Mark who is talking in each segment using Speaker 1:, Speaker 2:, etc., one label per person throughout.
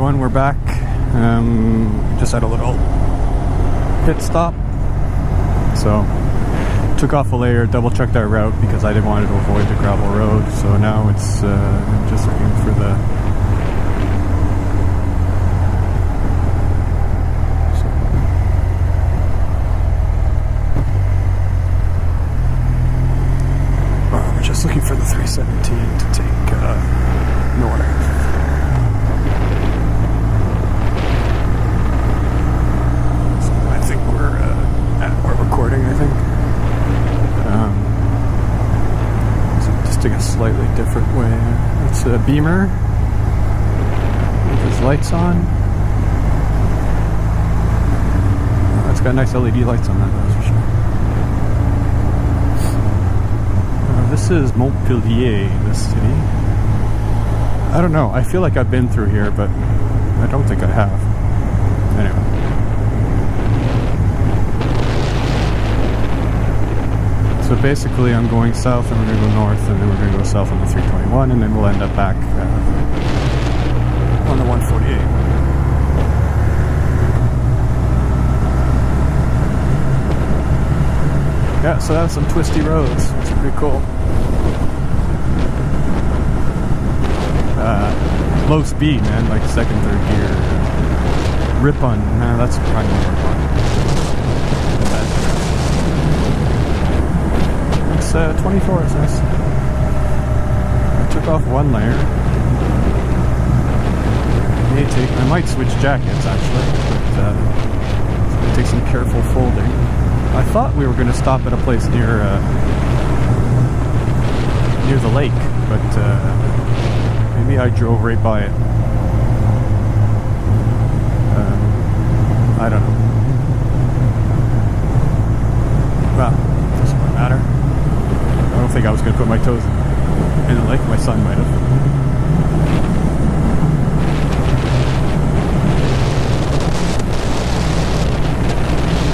Speaker 1: everyone, we're back. Just had a little pit stop, so took off a layer, double checked our route because I didn't want to avoid the gravel road. So now it's just looking for the we're just looking for the 317 to take north. A slightly different way. It's a Beamer with his lights on. Oh, it's got nice LED lights on that, that's for sure. This is Montpellier, the city. I don't know, I feel like I've been through here, but I don't think I have. Anyway. So basically I'm going south and we're going to go north, and then we're going to go south on the 321, and then we'll end up back on the 148. Yeah, so that's some twisty roads. It's pretty cool. Low speed, man, like second, third gear. Rip-on, that's kind of rip-on. It's 24, it says. I took off one layer. I might switch jackets actually, but it's going to take some careful folding. I thought we were going to stop at a place near the lake, but maybe I drove right by it. I don't know. Well, doesn't really matter. I don't think I was going to put my toes in the lake. My son might have.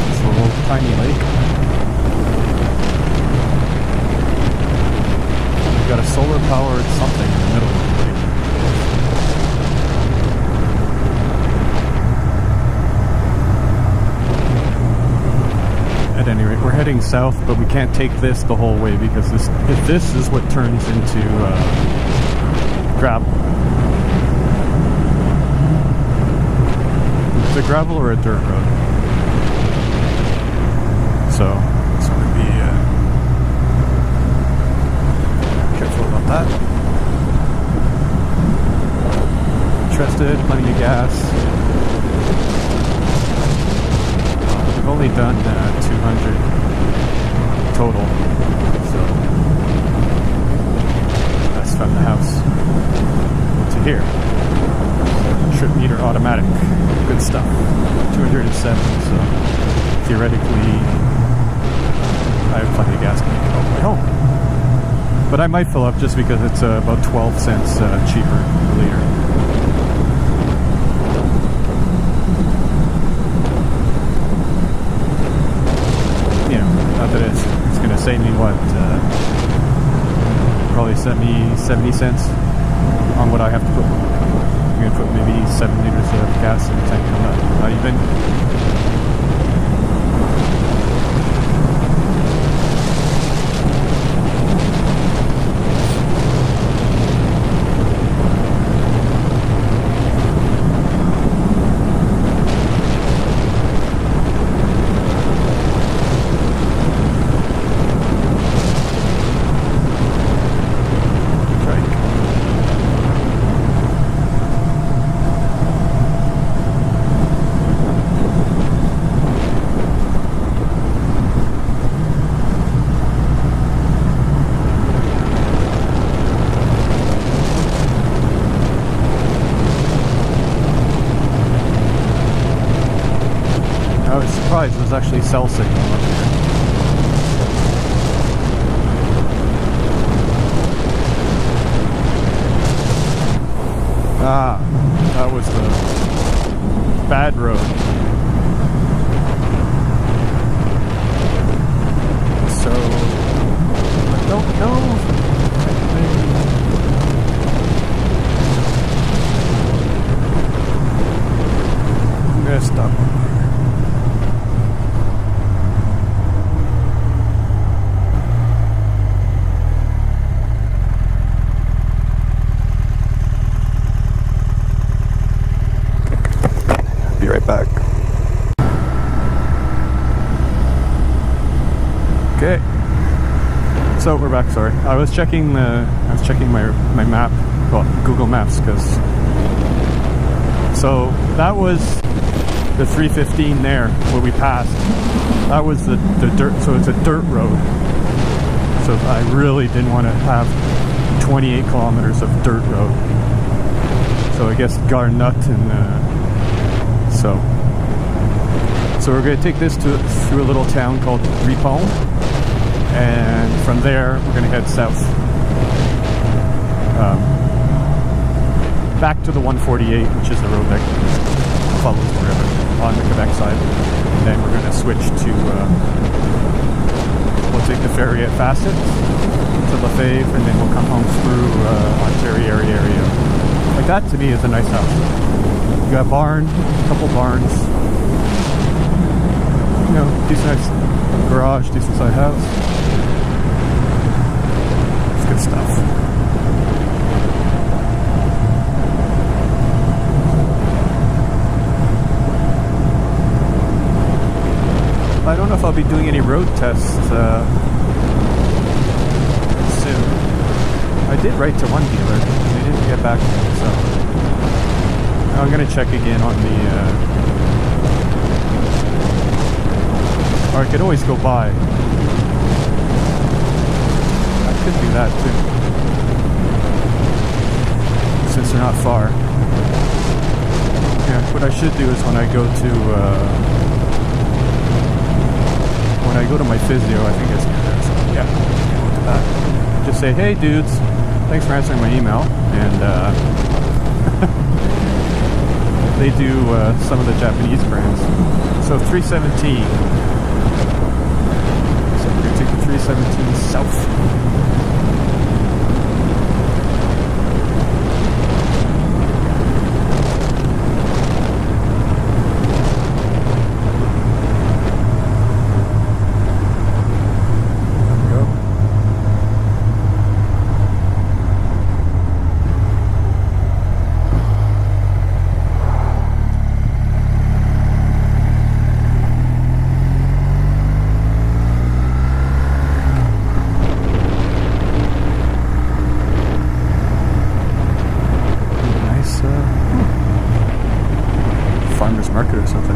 Speaker 1: It's a little tiny lake. We've got a solar powered something in the middle of the lake. At any rate, we're heading south, but we can't take this the whole way because this is what turns into gravel. Is it gravel or a dirt road? So it's going to be careful about that. Interested, plenty of gas. We've only done 200 total, so that's from the house to here. Trip meter automatic, good stuff. 207, so theoretically I have plenty of gas to make it all the way home. But I might fill up just because it's about 12 cents cheaper per liter. Not that it's going to save me, what, probably 70 cents on what I have to put. I'm going to put maybe 7 liters of gas in the tank. Not even. I was surprised there's actually cell signal up here. Ah, that was the bad road. So, I don't know. Rest up. Be right back. Okay. So we're back. Sorry, I was checking my map, well, Google Maps, because so that was the 315 there where we passed. That was the dirt. So it's a dirt road. So I really didn't want to have 28 kilometers of dirt road. So I guess Garnut and so we're going to take this through a little town called Ripon. And from there, we're going to head south, back to the 148, which is the road that follows the river on the Quebec side. And then we're going to switch to, we'll take the ferry at Facet to Lefebvre, and then we'll come home through Ontario area. Like that, to me, is a nice house. You got a barn, a couple barns, you know, decent size garage, decent size house. Good stuff. I don't know if I'll be doing any road tests soon. I did write to one dealer. They didn't get back to me, so I'm going to check again on the or I could always go by. Could do that too, since they're not far. Yeah, what I should do is when I go to my physio, I think it's there. So yeah, go to that. Just say, hey dudes, thanks for answering my email, and they do some of the Japanese brands. So 317. So we're gonna take the 317 south. Market or something.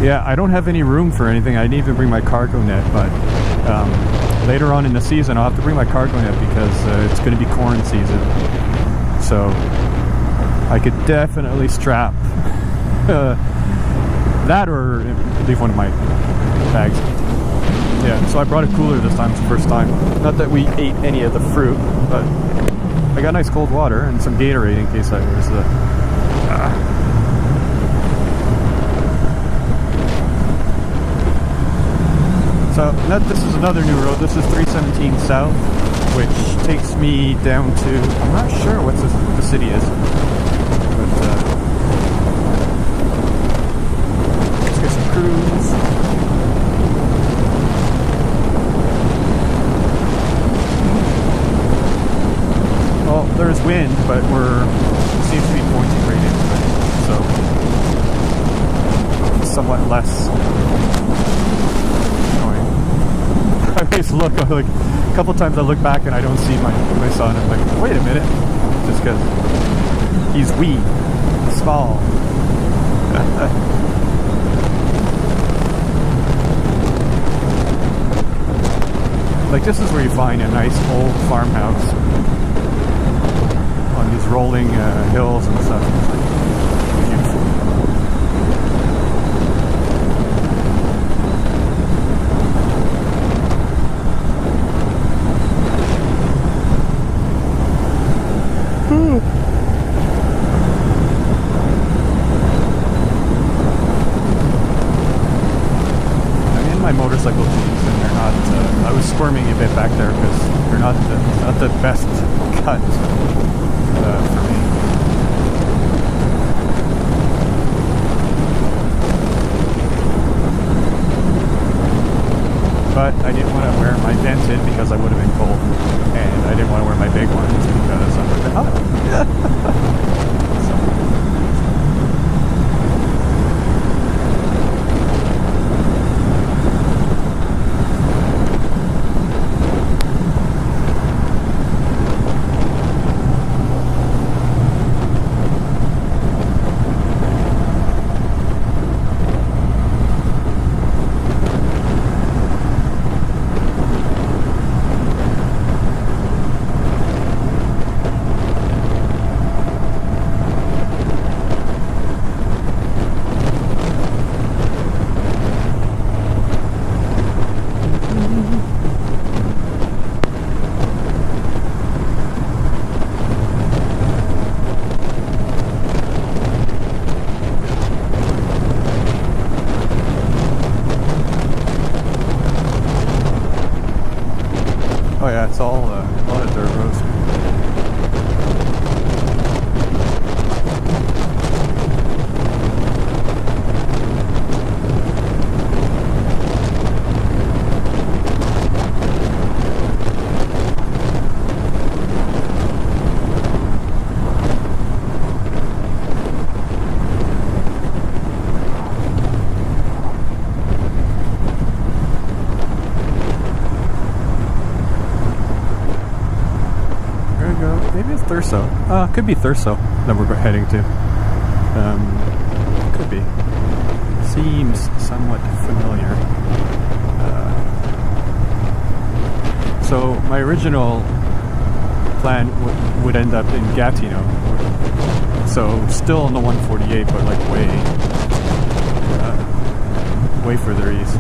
Speaker 1: Yeah, I don't have any room for anything. I didn't even bring my cargo net, but later on in the season I'll have to bring my cargo net because it's going to be corn season. So I could definitely strap that or leave one of my bags. Yeah, so I brought a cooler this time. It's the first time. Not that we ate any of the fruit, but I got nice cold water and some Gatorade in case I was So this is another new road. This is 317 South, which takes me down to, I'm not sure what the city is, but let's get some cruise. Well, there's wind, but it seems to be pointing right into it, so somewhat less. I always look, like a couple times I look back and I don't see my son. I'm like, wait a minute, just because he's wee, small. Like this is where you find a nice old farmhouse on these rolling hills and stuff. It's like beautiful. My motorcycle jeans, and they're not. I was squirming a bit back there because they're not the best cut for me. but I didn't want to wear my dented because I would have been cold, and I didn't want to wear my big ones because I would have been hot. Oh yeah, it's all a lot of dirt roads. Maybe it's Thurso. Could be Thurso that we're heading to. Could be. Seems somewhat familiar. So my original plan would end up in Gatineau. So still on the 148, but like way further east.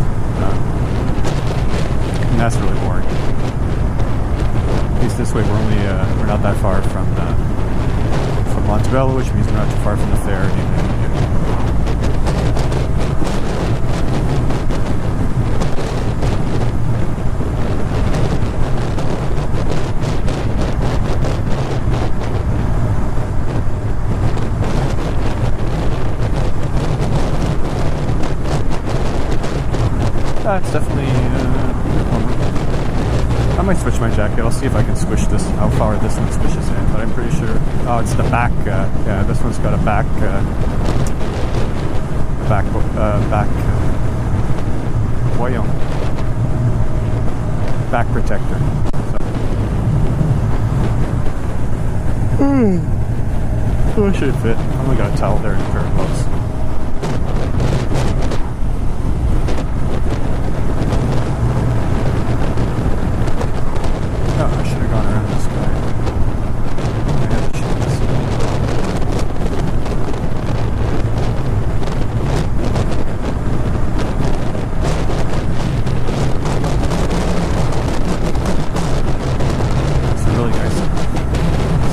Speaker 1: And that's really boring. At least this way we're not that far from Montebello, which means we're not too far from the fair. It's definitely I might switch my jacket. I'll see if I can squish this, how far this one squishes in, but I'm pretty sure. Oh, it's the back. Yeah, this one's got a back voyant, back protector. So, it should fit. I only got a towel there and a pair of gloves.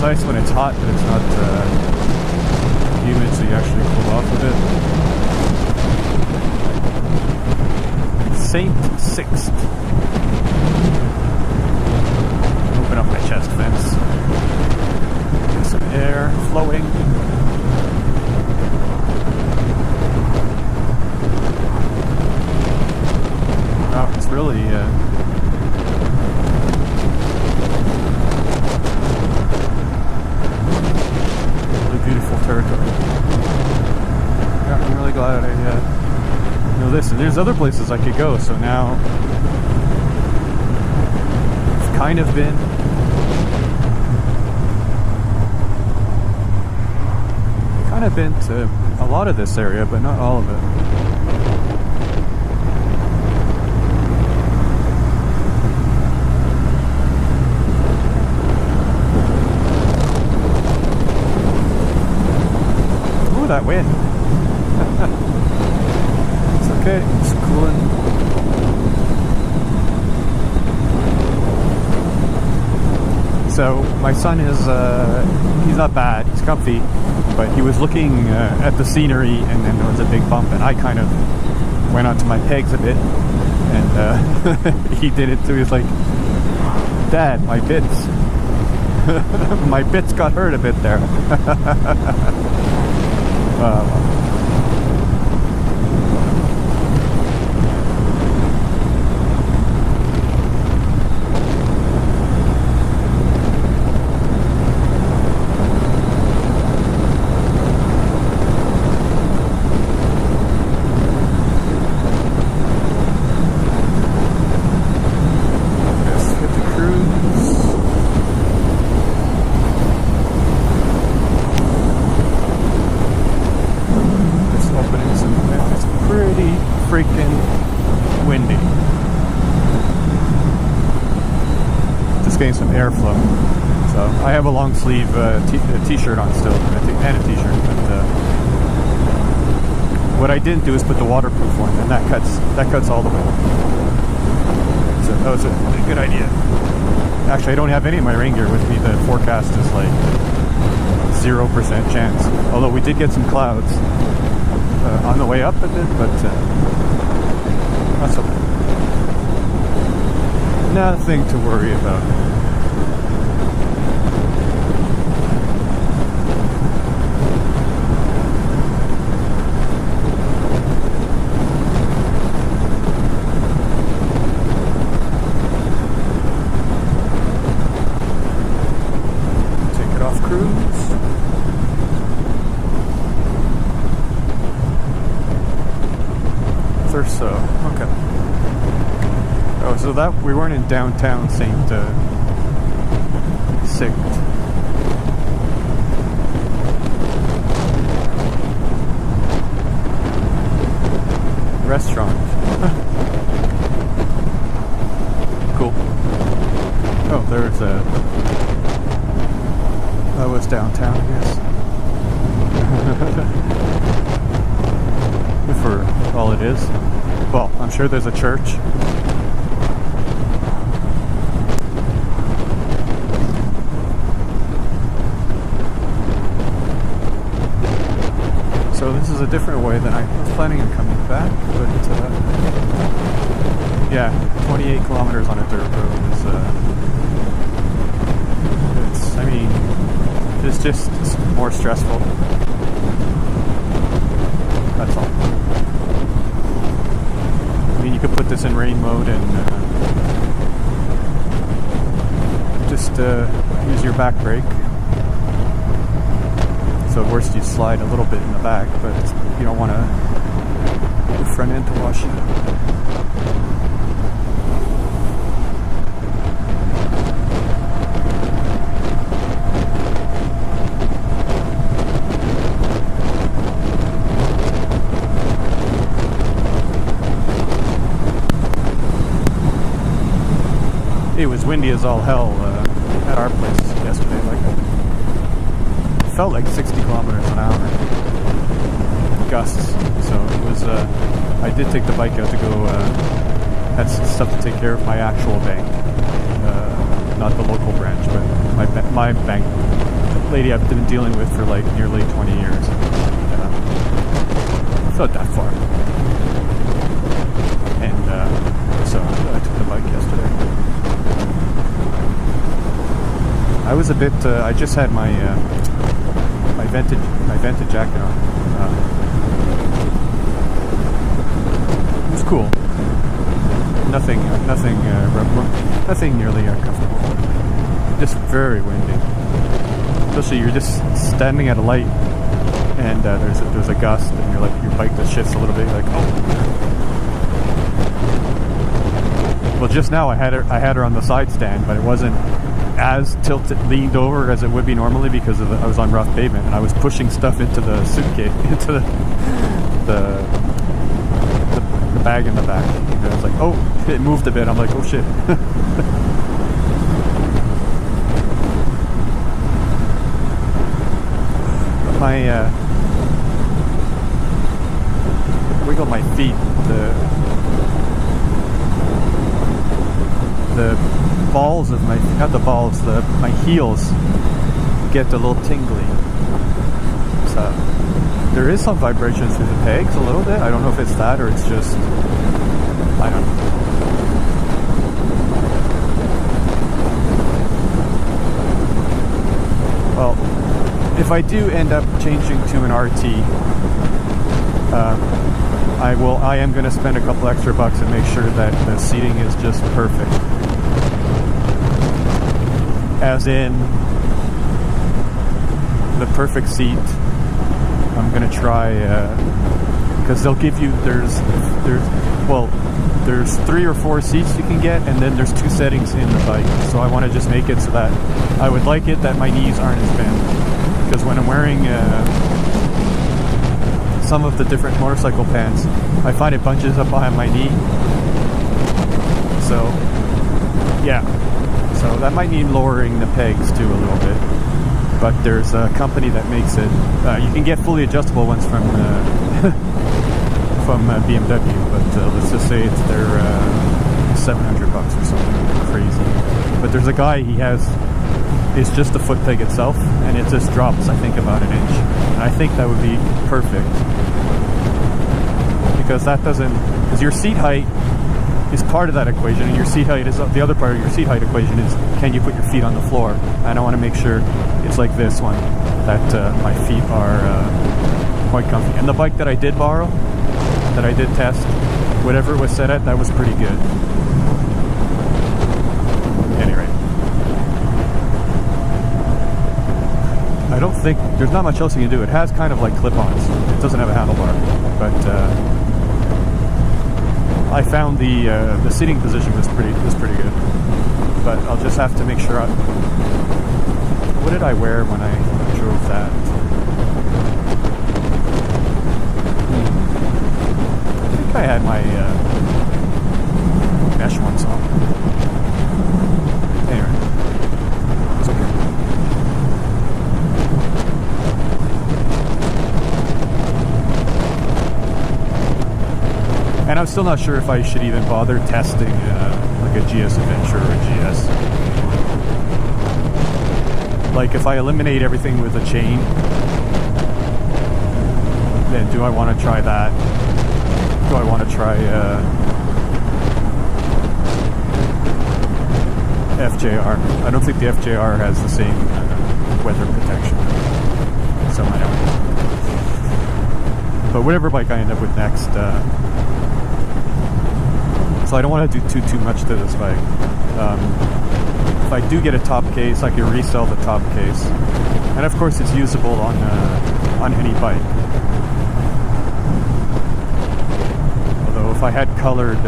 Speaker 1: Nice when it's hot, but it's not humid, so you actually cool off with it. Saint Sixth. Open up my chest vents. Get some air flowing. Oh, it's really beautiful territory. Yeah, I'm really glad I know this. And there's other places I could go, so now I've kind of been to a lot of this area, but not all of it. That wind. It's okay, it's cooling. So my son is he's not bad, he's comfy, but he was looking at the scenery, and then there was a big bump, and I kind of went onto my pegs a bit, and he did it too. He was like, "Dad, my bits my bits got hurt a bit there." freaking windy. Just getting some airflow. So I have a long sleeve t-shirt on still, and a t-shirt. But what I didn't do is put the waterproof one, and that cuts all the way. So that was a good idea. Actually, I don't have any of my rain gear with me. The forecast is like 0% chance. Although we did get some clouds on the way up a bit, but not so bad. Nothing to worry about. Or so. Okay. Oh, so that we weren't in downtown Saint Sicht. Restaurant. Cool. Oh, there's a. That was downtown, I guess. For all it is. Well, I'm sure there's a church. So this is a different way than I was planning on coming back, but yeah, 28 kilometers on a dirt road is, I mean, it's just more stressful. That's all. I mean, you could put this in rain mode and just use your back brake. So at worst you slide a little bit in the back, but you don't want to the front end to wash it out. It was windy as all hell at our place yesterday. Like it felt like 60 kilometers an hour, gusts. So it was. I did take the bike out to go. Had some stuff to take care of my actual bank, not the local branch, but my bank lady I've been dealing with for like nearly 20 years. It's not that far, and so I took the bike yesterday. I was a bit. I just had my my vented jacket on. It was cool. Nothing nearly uncomfortable. Just very windy. Especially you're just standing at a light, and there's a gust, and you're like your bike just shifts a little bit. You're like, oh. Well, just now I had her on the side stand, but it wasn't as leaned over as it would be normally because I was on rough pavement and I was pushing stuff into the suitcase, into the bag in the back. And I was like, oh, it moved a bit. I'm like, oh shit. Wiggle my feet. The balls of my, not the balls, my heels get a little tingly. So there is some vibration through the pegs a little bit. I don't know if it's that or it's just, I don't know. Well, if I do end up changing to an RT, I am going to spend a couple extra bucks and make sure that the seating is just perfect. As in the perfect seat. I'm going to try, because they'll give you, there's 3 or 4 seats you can get, and then there's 2 settings in the bike. So I want to just make it so that I would like it that my knees aren't as bent. Because when I'm wearing some of the different motorcycle pants, I find it bunches up behind my knee. So, yeah. So that might need lowering the pegs too a little bit. But there's a company that makes it. You can get fully adjustable ones from BMW, but let's just say it's their $700 or something crazy. But there's a guy, it's just the foot peg itself, and it just drops, I think, about an inch. And I think that would be perfect, because because your seat height is part of that equation, and your seat height is the other part of your seat height equation is, can you put your feet on the floor? And I want to make sure it's like this one, that my feet are quite comfy. And the bike that I did borrow, that I did test, whatever it was set at, that was pretty good. Anyway, I don't think there's not much else you can do. It has kind of like clip-ons. It doesn't have a handlebar, but I found the seating position was pretty good. But I'll just have to make sure. What did I wear when I drove that? I think I had my mesh ones on. Anyway, it's okay. And I'm still not sure if I should even bother testing like a GS Adventure or a GS. Like, if I eliminate everything with a chain, then do I want to try that? Do I want to try FJR? I don't think the FJR has the same weather protection. So I don't. But whatever bike I end up with next, so I don't want to do too much to this bike. If I do get a top case, I can resell the top case, and of course it's usable on any bike. Although if I had colored,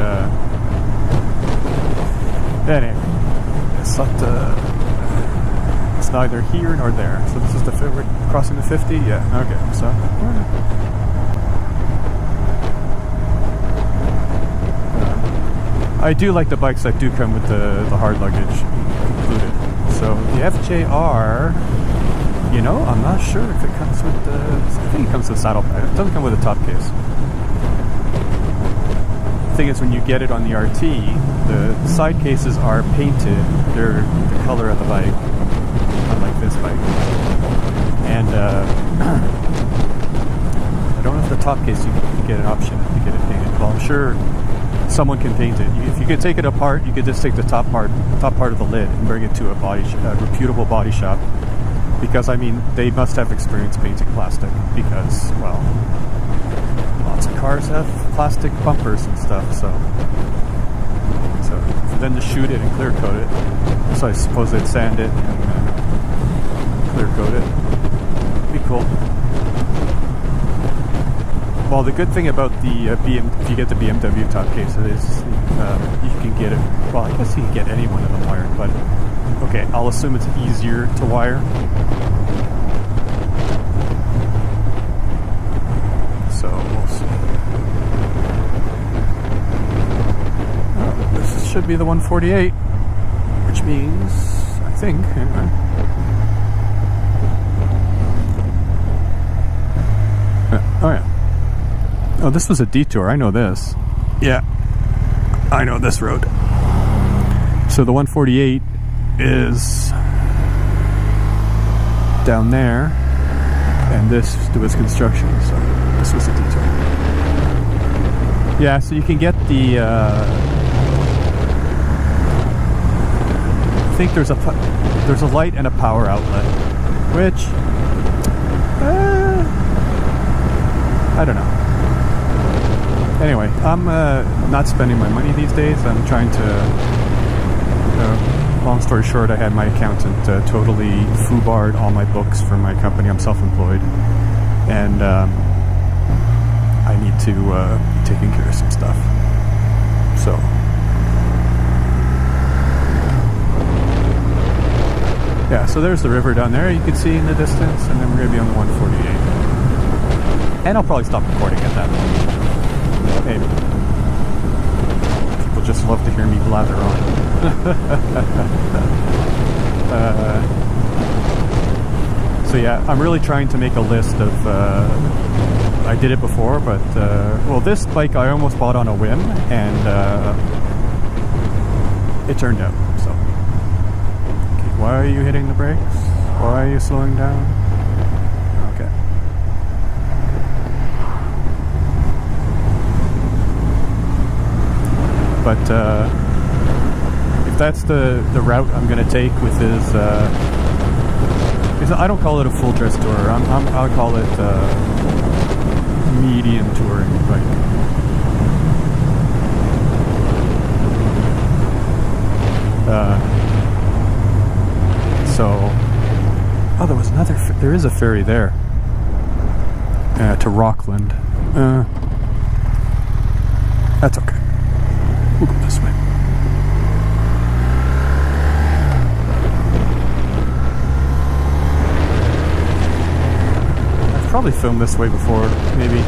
Speaker 1: anyway, it's neither here nor there. So this is we're crossing the 50. Yeah. Okay. So. I do like the bikes that do come with the hard luggage included. So the FJR, I'm not sure if it comes with I think it comes with saddle pad. It doesn't come with a top case. The thing is, when you get it on the RT, the side cases are painted. They're the color of the bike, unlike this bike. And I don't know if the top case you can get an option to get it painted. Well, I'm sure someone can paint it. If you could take it apart, you could just take the top part of the lid and bring it to a reputable body shop. Because they must have experience painting plastic. Because, well, lots of cars have plastic bumpers and stuff. So for them to shoot it and clear coat it, so I suppose they'd sand it and clear coat it. It'd be cool. Well, the good thing about the if you get the BMW top case, is you can get it. Well, I guess you can get any one of them wired, but okay, I'll assume it's easier to wire. So we'll see. Oh, this should be the 148, which means, I think, anyway. Oh yeah. Oh, this was a detour. I know this. Yeah, I know this road. So the 148 is down there, and this was construction, so this was a detour. Yeah, so you can get the I think there's a light and a power outlet, which I don't know. Anyway, I'm not spending my money these days. I'm trying to, long story short, I had my accountant totally foobarred all my books for my company. I'm self-employed, and I need to be taking care of some stuff. So, yeah, so there's the river down there you can see in the distance, and then we're going to be on the 148. And I'll probably stop recording at that point. Maybe. People just love to hear me blather on. So yeah, I'm really trying to make a list of, I did it before, but, well, this bike I almost bought on a whim, and it turned out, so. Okay, why are you hitting the brakes? Why are you slowing down? Okay. But if that's the route I'm going to take with this, I don't call it a full dress tour. I'll call it medium touring bike. So, oh, there was another. There is a ferry there to Rockland. That's okay. We'll go this way. I've probably filmed this way before, maybe.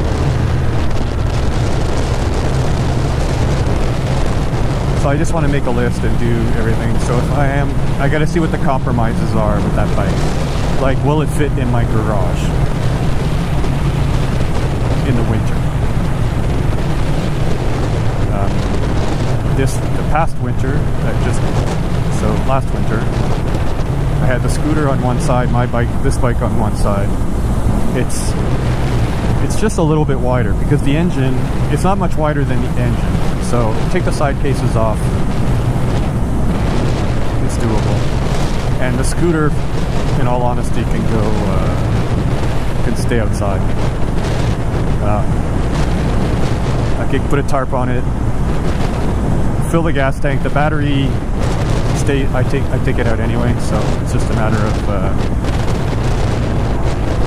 Speaker 1: So I just want to make a list and do everything. So if I gotta see what the compromises are with that bike. Like, will it fit in my garage in the winter? The past winter, last winter, I had the scooter on one side, this bike on one side. It's just a little bit wider because the engine, it's not much wider than the engine. So take the side cases off, it's doable. And the scooter, in all honesty, can stay outside. I can put a tarp on it, fill the gas tank. The battery I take it out anyway, so it's just a matter of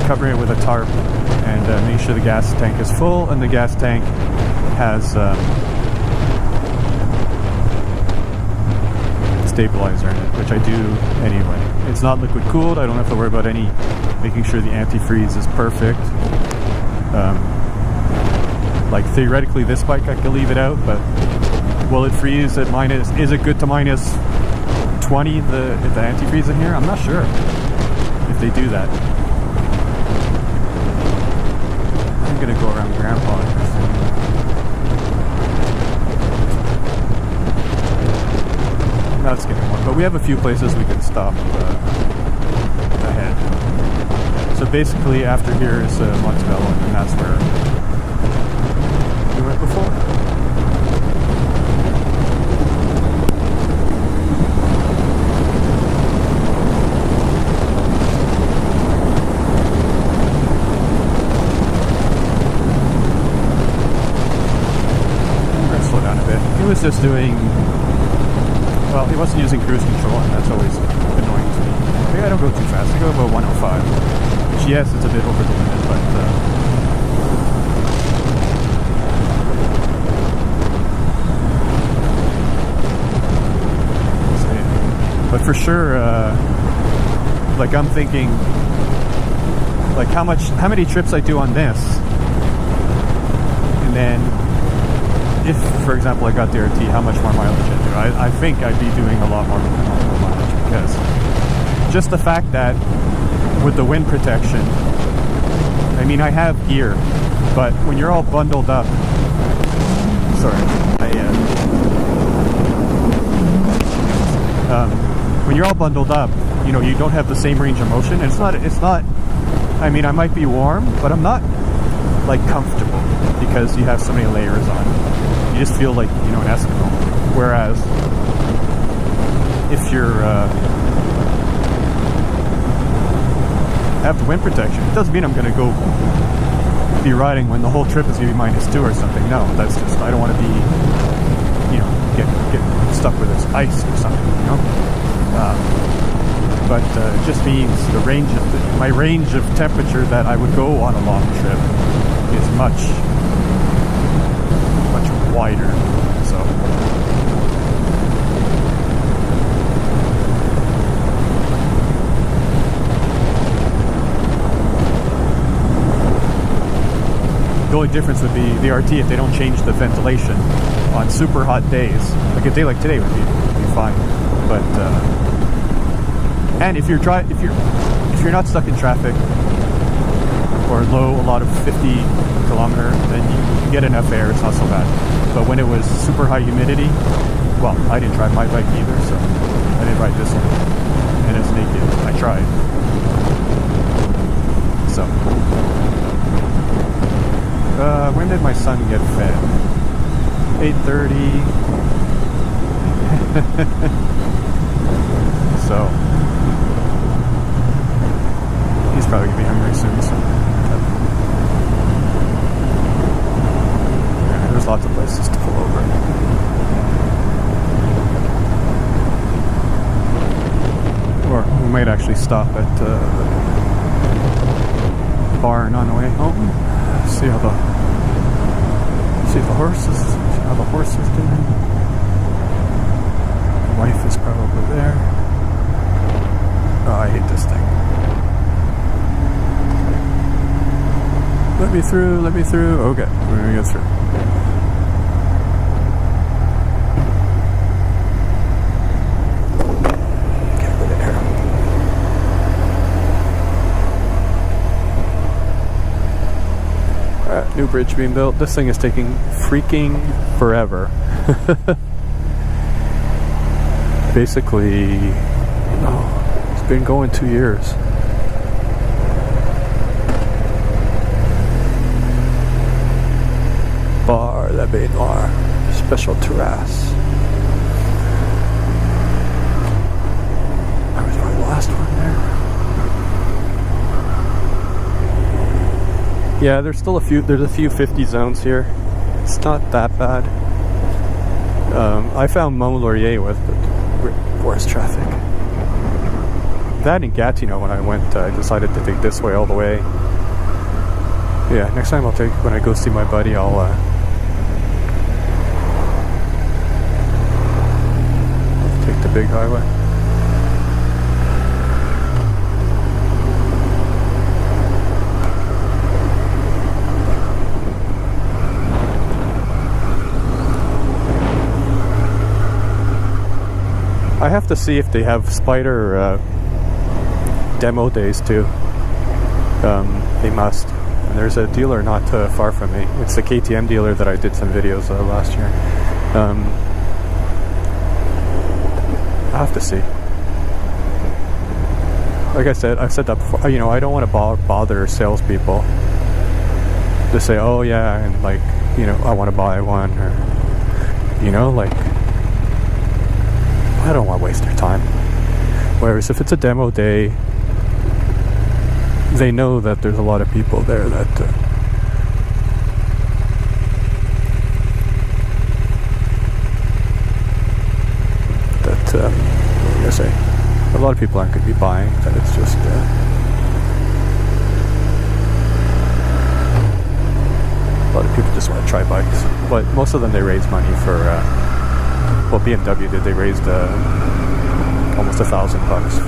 Speaker 1: covering it with a tarp and making sure the gas tank is full, and the gas tank has stabilizer in it, which I do anyway. It's not liquid cooled. I don't have to worry about making sure the antifreeze is perfect. Like theoretically, this bike I could leave it out, but will it freeze at minus? Is it good to minus 20? If the antifreeze in here, I'm not sure if they do that. I'm gonna go around Grandpa. That's getting one, but we have a few places we can stop ahead. So basically, after here is Montebello, and that's where we went before. Slow down a bit. He was just doing, well, he wasn't using cruise control, and that's always annoying to me. Maybe I don't go too fast. I go about 105, which, yes, it's a bit over the limit, but for sure, like, I'm thinking, like, how many trips I do on this, and then if, for example, I got the RT, how much more mileage I do. I think I'd be doing a lot more mileage, because just the fact that with the wind protection, I mean, I have gear, but when you're all bundled up, when you're all bundled up, you know, you don't have the same range of motion. And it's not, I mean, I might be warm, but I'm not, like, comfortable because you have so many layers on. You just feel like, you know, an Eskimo. Whereas if you're have the wind protection, it doesn't mean I'm going to go be riding when the whole trip is going to be -2 or something. No, that's just, I don't want to be, you know, get stuck with this ice or something, you know. But it just means my range of temperature that I would go on a long trip is much wider. So The only difference would be the RT if they don't change the ventilation on super hot days. Like a day like today would be fine. But and if you're not stuck in traffic or a lot of 50-kilometer, then you get enough air. It's not so bad. But when it was super high humidity, well, I didn't drive my bike either, so I didn't ride this one, and it's naked. I tried. So, when did my son get fed? 8:30. So, he's probably gonna be hungry soon. So, yeah, there's lots of places to pull over. Or we might actually stop at the barn on the way home. See how the horse is doing. The wife is probably there. Oh, I hate this thing. Let me through. Okay, we're gonna get through. New bridge being built. This thing is taking freaking forever. Basically, it's been going 2 years. Bar La Baignoire, special terrace. That was probably the last one there. Yeah, there's a few 50 zones here. It's not that bad. I found Mont-Laurier with the worst traffic. That in Gatineau, when I went, I decided to take this way all the way. Yeah, next time when I go see my buddy, I'll take the big highway. I have to see if they have Spider demo days too. They must. And there's a dealer not far from me. It's the KTM dealer that I did some videos last year. I have to see. Like I said, I've said that before. You know, I don't want to bother salespeople to say, "Oh yeah," and like, you know, I want to buy one, or you know, like. I don't want to waste their time. Whereas if it's a demo day, they know that there's a lot of people there that what am I gonna say? A lot of people aren't going to be buying. That it's just a lot of people just want to try bikes. But most of them, they raise money for. Well, BMW did. They raised almost $1,000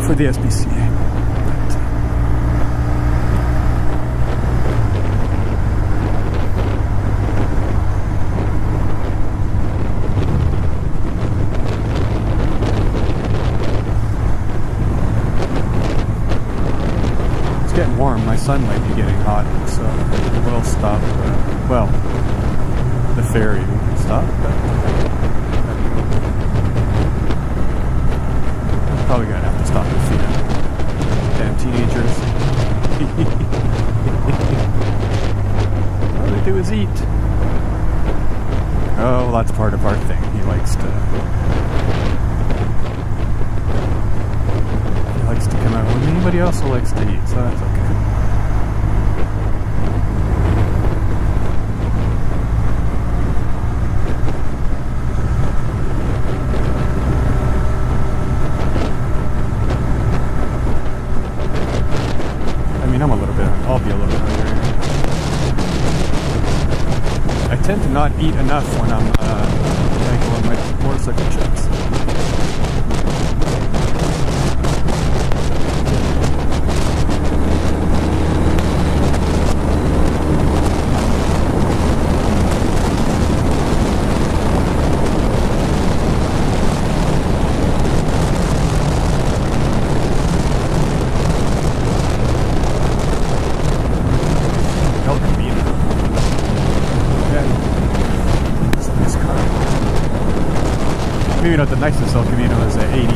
Speaker 1: for the SBCA. It's getting warm. My son might be getting hot, so we'll stop. Well. The ferry we can stop, but probably gonna have to stop and feed them. Damn teenagers. All they do is eat. Oh, well, that's part of our thing. He likes to come out with anybody else who likes to eat, so that's okay. I'll be a little bit hungry. I tend to not eat enough when I'm on my motorcycle trips. Maybe not the nicest El Camino is at 80.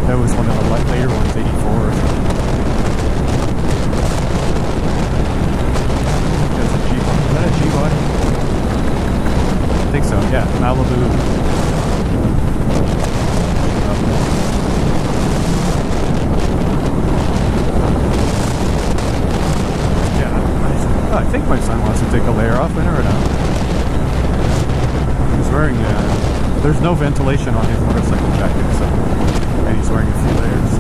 Speaker 1: That was one of the later ones, 84 or something. That's a G-body. Is that a G-body? I think so, yeah. Malibu. I think my son wants to take a layer off. I never know. He's wearing, there's no ventilation on his motorcycle jacket, so, and he's wearing a few layers.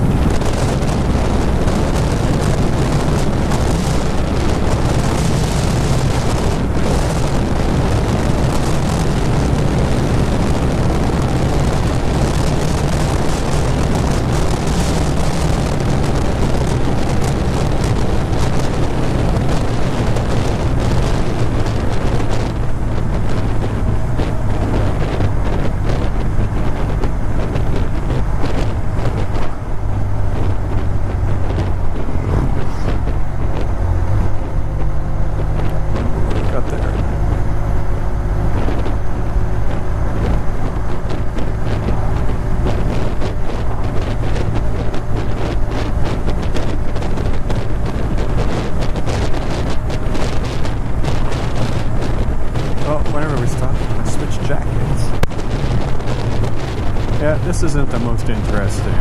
Speaker 1: This isn't the most interesting.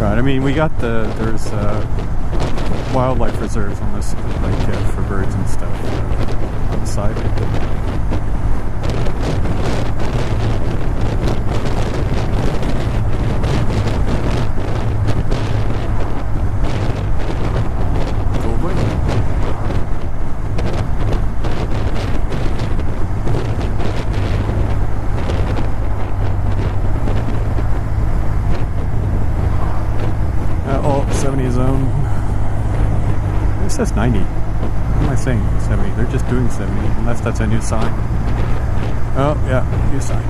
Speaker 1: Right, I mean, we got there's wildlife reserves on this, like for birds and stuff on the side right there. It says 90. What am I saying? 70. They're just doing 70, unless that's a new sign. Oh, yeah, new sign.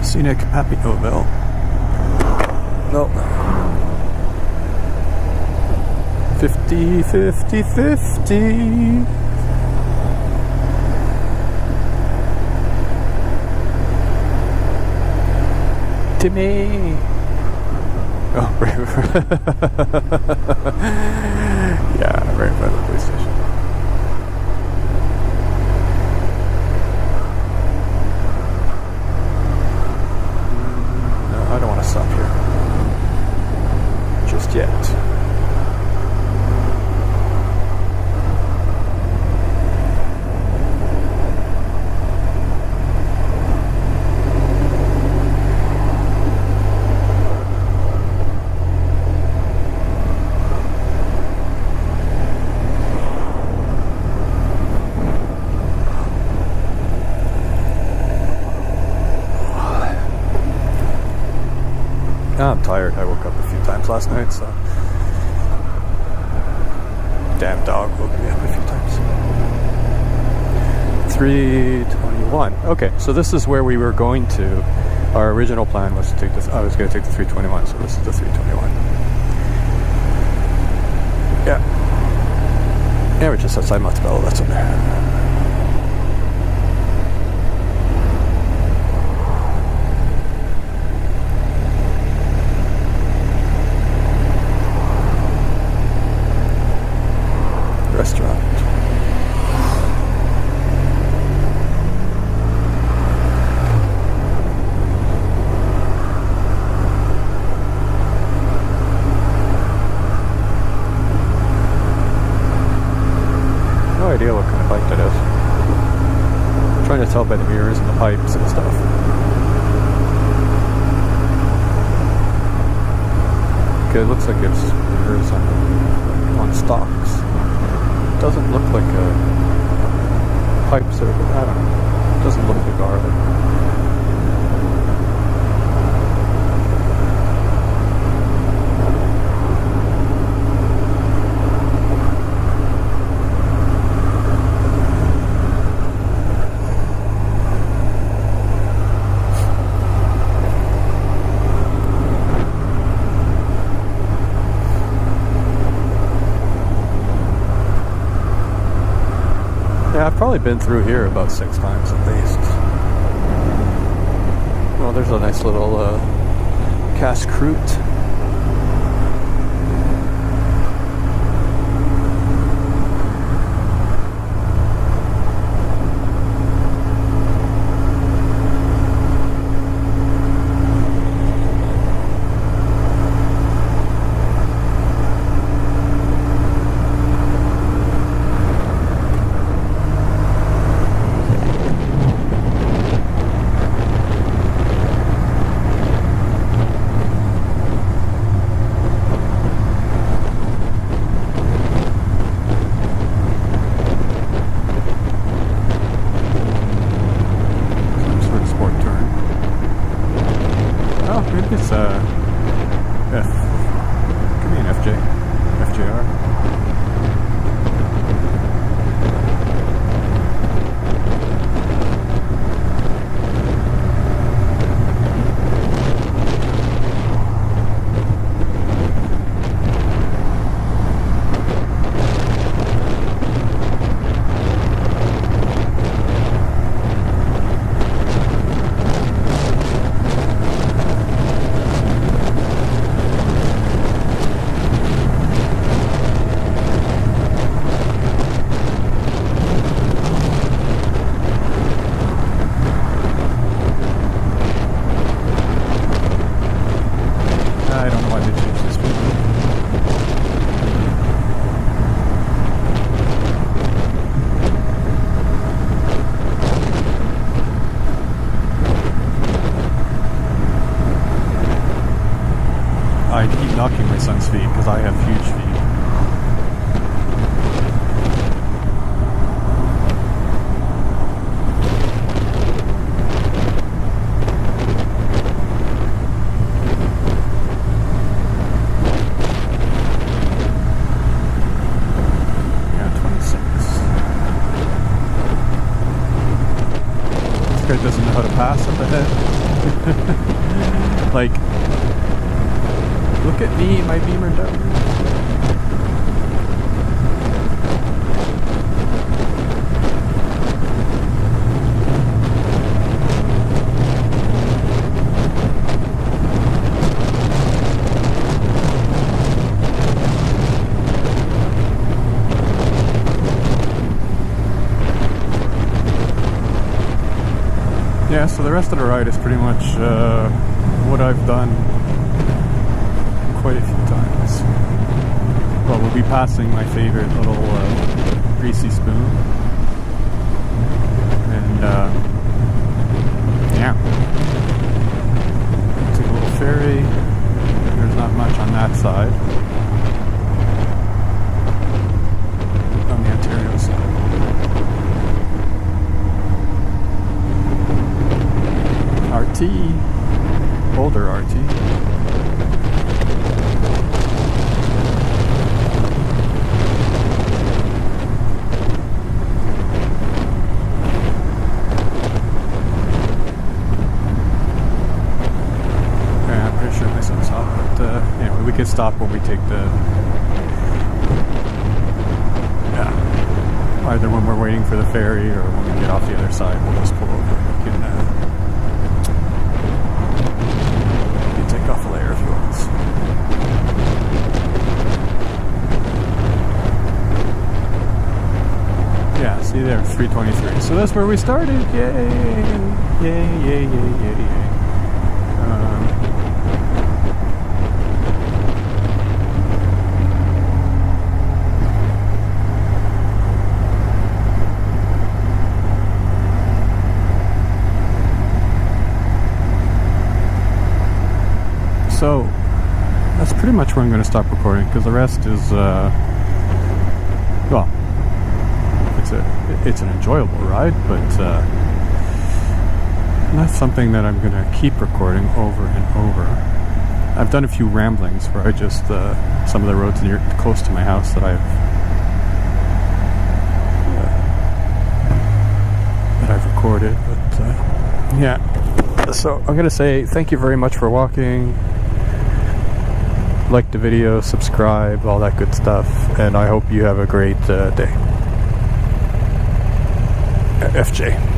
Speaker 1: Scenic Papilloville. No. 50, 50, 50. Timmy. Oh, right. Yeah, right by the police station. I don't want to stop here just yet. I'm tired. I woke up a few times last night, so damn dog woke me up a few times. 321. Okay, so this is where we were going to. Our original plan was to take this. I was going to take the 321, so this is the 321. Yeah, we're just outside Montebello. That's in there. Restaurant. No idea what kind of bike that is. I'm trying to tell by the mirrors and the pipes and stuff. Okay, it looks like it's mirrors on stocks. Doesn't look like a pipe circuit. I don't know. It doesn't look like garlic. I've probably been through here about 6 times at least. Well, there's a nice little casse-croûte. It's F. Could be an FJ. FJR. I don't know why they changed this speed. I keep knocking my son's feet because I have huge feet. Doesn't know how to pass up ahead. Like, look at me, my Beamer done. Yeah, so the rest of the ride is pretty much what I've done quite a few times. Well, we'll be passing my favorite little greasy spoon. And, yeah. Take a little ferry. There's not much on that side. On the Ontario side. RT, older RT. Yeah, I'm pretty sure this one's off, but anyway, we can stop when we take the, yeah, either when we're waiting for the ferry or when we get off the other side, we'll just pull over. We can take off a layer if you want. Yeah, see there, 323. So that's where we started. Yay! Yay, yay, yay, yay, yay. So that's pretty much where I'm going to stop recording because the rest is, well, it's an enjoyable ride, but not something that I'm going to keep recording over and over. I've done a few ramblings where I just some of the roads near close to my house that I've recorded, but yeah. So I'm going to say thank you very much for walking. Like the video, subscribe, all that good stuff, and I hope you have a great day. FJ.